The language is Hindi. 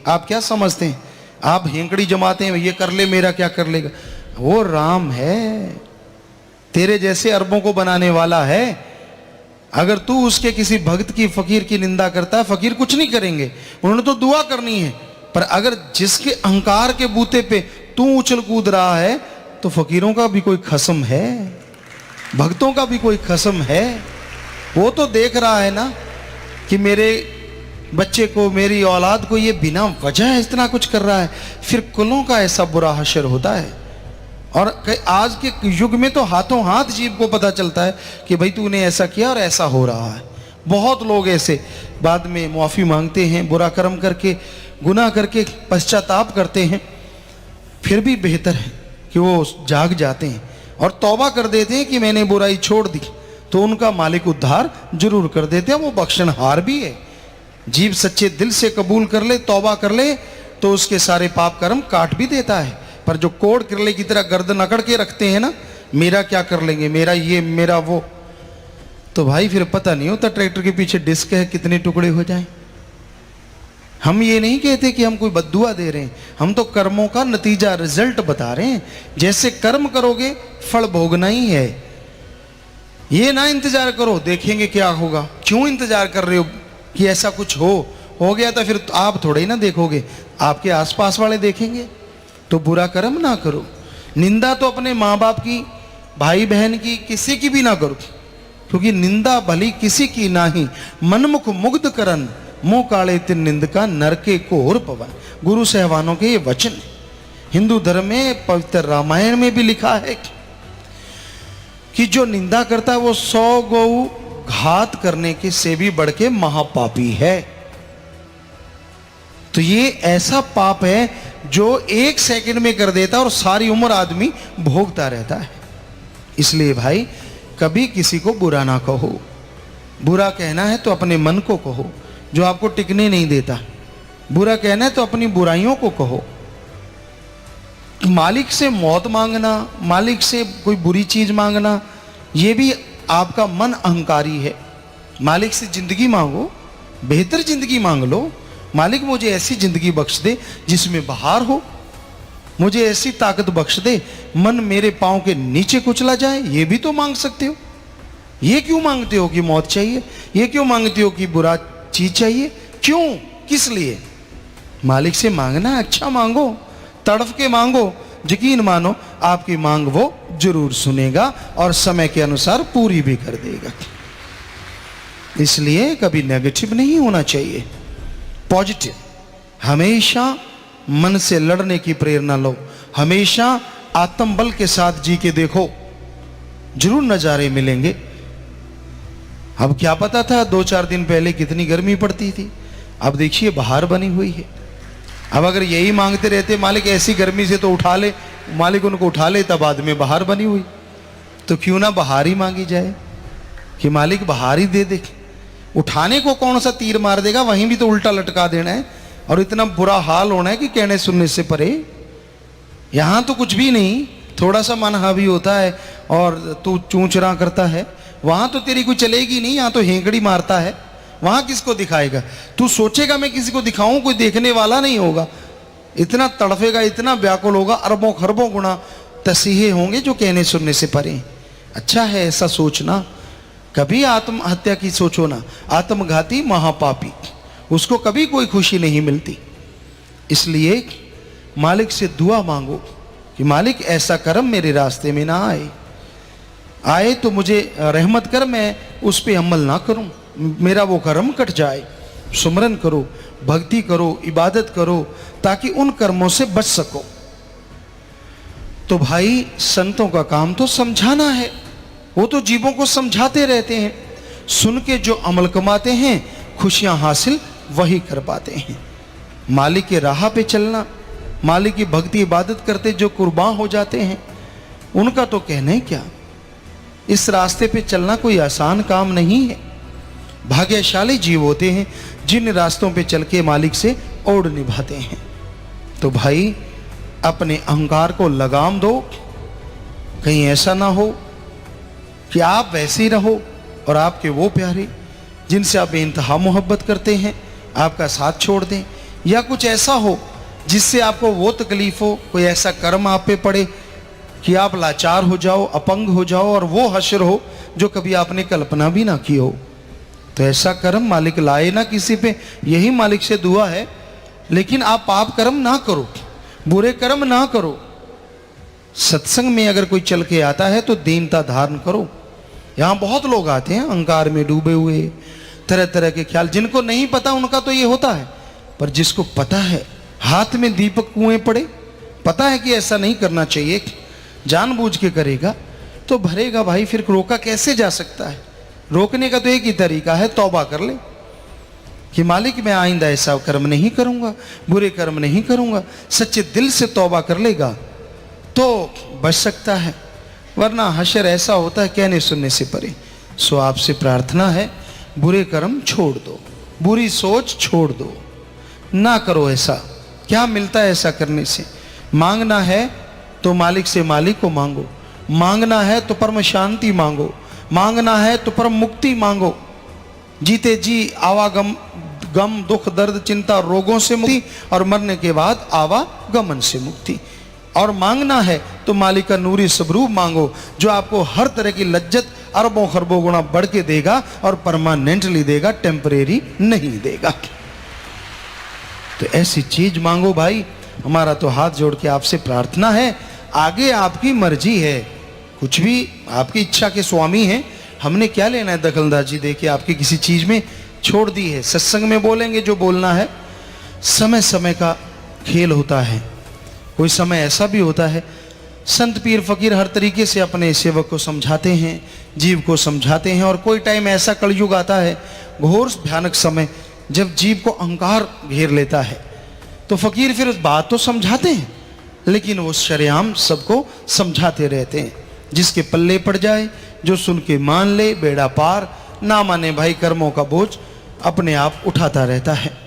आप क्या समझते हैं? आप हेंकड़ी जमाते हैं, ये कर ले मेरा क्या कर लेगा। वो राम है, तेरे जैसे अरबों को बनाने वाला है। अगर तू उसके किसी भक्त की, फकीर की निंदा करता है, फकीर कुछ नहीं करेंगे, उन्होंने तो दुआ करनी है। पर अगर जिसके अहंकार के बूते पे तू उछल कूद रहा है, तो फकीरों का भी कोई खसम है, भक्तों का भी कोई खसम है। वो तो देख रहा है ना कि मेरे बच्चे को, मेरी औलाद को ये बिना वजह इतना कुछ कर रहा है, फिर कुलों का ऐसा बुरा हशर होता है। और आज के युग में तो हाथों हाथ जीव को पता चलता है कि भाई तूने ऐसा किया और ऐसा हो रहा है। बहुत लोग ऐसे बाद में माफ़ी मांगते हैं, बुरा कर्म करके, गुनाह करके पश्चाताप करते हैं, फिर भी बेहतर है कि वो जाग जाते हैं और तौबा कर देते हैं कि मैंने बुराई छोड़ दी, तो उनका मालिक उद्धार जरूर कर देते हैं। वो बख्शनहार भी है। जीव सच्चे दिल से कबूल कर ले, तौबा कर ले, तो उसके सारे पाप कर्म काट भी देता है। पर जो कोड़ किरले की तरह गर्दन अकड़ के रखते हैं ना, मेरा क्या कर लेंगे, मेरा ये, मेरा वो, तो भाई फिर पता नहीं होता ट्रैक्टर के पीछे डिस्क है कितने टुकड़े हो जाएं। हम ये नहीं कहते कि हम कोई बद्दुआ दे रहे हैं, हम तो कर्मों का नतीजा, रिजल्ट बता रहे हैं। जैसे कर्म करोगे फल भोगना ही है। ये ना इंतजार करो देखेंगे क्या होगा। क्यों इंतजार कर रहे हो कि ऐसा कुछ हो गया तो फिर आप थोड़े ही ना देखोगे, आपके आसपास वाले देखेंगे। तो बुरा कर्म ना करो। निंदा तो अपने माँ बाप की, भाई बहन की, किसी की भी ना करो, क्योंकि निंदा भली किसी की नाही, मनमुख मुग्ध करन, मुंह काले तिन निंद का नरके घोर पवन। गुरु सहवानों के ये वचन। हिंदू धर्म में पवित्र रामायण में भी लिखा है कि जो निंदा करता है वो 100 गौ घात करने के से भी बढ़ के महापापी है। तो ये ऐसा पाप है जो 1 सेकंड में कर देता है और सारी उम्र आदमी भोगता रहता है। इसलिए भाई कभी किसी को बुरा ना कहो। बुरा कहना है तो अपने मन को कहो जो आपको टिकने नहीं देता। बुरा कहना है तो अपनी बुराइयों को कहो। मालिक से मौत मांगना, मालिक से कोई बुरी चीज मांगना, ये भी आपका मन अहंकारी है। मालिक से जिंदगी मांगो, बेहतर जिंदगी मांग लो। मालिक मुझे ऐसी जिंदगी बख्श दे जिसमें बहार हो, मुझे ऐसी ताकत बख्श दे मन मेरे पांव के नीचे कुचला जाए। ये भी तो मांग सकते हो। ये क्यों मांगते हो कि मौत चाहिए? ये क्यों मांगते हो कि बुरा चीज चाहिए? क्यों, किस लिए? मालिक से मांगना, अच्छा मांगो, तड़फ के मांगो। यकीन मानो आपकी मांग वो जरूर सुनेगा और समय के अनुसार पूरी भी कर देगा। इसलिए कभी नेगेटिव नहीं होना चाहिए, पॉजिटिव। हमेशा मन से लड़ने की प्रेरणा लो, हमेशा आत्मबल के साथ जी के देखो, जरूर नजारे मिलेंगे। अब क्या पता था 2-4 दिन पहले कितनी गर्मी पड़ती थी, अब देखिए बहार बनी हुई है। अब अगर यही मांगते रहते मालिक ऐसी गर्मी से तो उठा ले, मालिक उनको उठा ले, तब बाद में बहार बनी हुई, तो क्यों ना बहार ही मांगी जाए कि मालिक बहार ही दे दे। उठाने को कौन सा तीर मार देगा, वहीं भी तो उल्टा लटका देना है और इतना बुरा हाल होना है कि कहने सुनने से परे। यहां तो कुछ भी नहीं, थोड़ा सा मन हावी होता है और तू चूंचरा करता है, वहां तो तेरी कोई चलेगी नहीं। यहां तो हेंकड़ी मारता है, वहां किसको दिखाएगा? तू सोचेगा मैं किसी को दिखाऊं, कोई देखने वाला नहीं होगा। इतना तड़फेगा, इतना व्याकुल होगा, अरबों खरबों गुना तसीहे होंगे जो कहने सुनने से परे। अच्छा है ऐसा सोचना। कभी आत्महत्या की सोचो ना, आत्मघाती महापापी, उसको कभी कोई खुशी नहीं मिलती। इसलिए मालिक से दुआ मांगो कि मालिक ऐसा कर्म मेरे रास्ते में ना आए तो मुझे रहमत कर, मैं उस पर अमल ना करूं, मेरा वो कर्म कट जाए। सुमरन करो, भक्ति करो, इबादत करो, ताकि उन कर्मों से बच सको। तो भाई संतों का काम तो समझाना है, वो तो जीवों को समझाते रहते हैं। सुन के जो अमल कमाते हैं, खुशियां हासिल वही कर पाते हैं। मालिक के राह पे चलना, मालिक की भक्ति इबादत करते जो कुर्बान हो जाते हैं, उनका तो कहना ही क्या। इस रास्ते पे चलना कोई आसान काम नहीं है। भाग्यशाली जीव होते हैं जिन रास्तों पे चल के मालिक से ओढ़ निभाते हैं। तो भाई अपने अहंकार को लगाम दो, कहीं ऐसा ना हो कि आप वैसे ही रहो और आपके वो प्यारे जिनसे आप बेइंतहा मोहब्बत करते हैं आपका साथ छोड़ दें, या कुछ ऐसा हो जिससे आपको वो तकलीफ हो, कोई ऐसा कर्म आप पे पड़े कि आप लाचार हो जाओ, अपंग हो जाओ, और वो हश्र हो जो कभी आपने कल्पना भी ना की हो, तो ऐसा कर्म मालिक लाए ना किसी पे, यही मालिक से दुआ है। लेकिन आप पाप कर्म ना करो, बुरे कर्म ना करो। सत्संग में अगर कोई चल के आता है तो दीनता धारण करो। यहाँ बहुत लोग आते हैं अहंकार में डूबे हुए, तरह तरह के ख्याल, जिनको नहीं पता उनका तो ये होता है, पर जिसको पता है, हाथ में दीपक कुएं पड़े, पता है कि ऐसा नहीं करना चाहिए, जानबूझ के करेगा तो भरेगा भाई, फिर रोका कैसे जा सकता है? रोकने का तो एक ही तरीका है, तौबा कर ले कि मालिक मैं आइंदा ऐसा कर्म नहीं करूंगा, बुरे कर्म नहीं करूंगा। सच्चे दिल से तौबा कर लेगा तो बच सकता है, वरना हशर ऐसा होता है कहने सुनने से परे। सो आपसे प्रार्थना है, बुरे कर्म छोड़ दो, बुरी सोच छोड़ दो, ना करो ऐसा। क्या मिलता है ऐसा करने से? मांगना है तो मालिक से मालिक को मांगो, मांगना है तो परम शांति मांगो, मांगना है तो परम मुक्ति मांगो। जीते जी आवागम गम दुख दर्द चिंता रोगों से मुक्ति, और मरने के बाद आवागमन से मुक्ति। और मांगना है तो मालिक का नूरी स्वरूप मांगो, जो आपको हर तरह की लज्जत अरबों खरबों गुना बढ़ के देगा और परमानेंटली देगा, टेम्परेरी नहीं देगा। तो ऐसी चीज मांगो भाई। हमारा तो हाथ जोड़ के आपसे प्रार्थना है, आगे आपकी मर्जी है, कुछ भी आपकी इच्छा के स्वामी हैं, हमने क्या लेना है दखलंदाजी दे के आपकी किसी चीज में छोड़ दी है। सत्संग में बोलेंगे जो बोलना है, समय समय का खेल होता है। कोई समय ऐसा भी होता है संत पीर फकीर हर तरीके से अपने सेवक को समझाते हैं, जीव को समझाते हैं, और कोई टाइम ऐसा कलयुग आता है, घोर भयानक समय, जब जीव को अहंकार घेर लेता है, तो फकीर फिर उस बात तो समझाते हैं, लेकिन वो शरेआम सबको समझाते रहते हैं। जिसके पल्ले पड़ जाए, जो सुन के मान ले, बेड़ा पार, ना माने भाई कर्मों का बोझ अपने आप उठाता रहता है।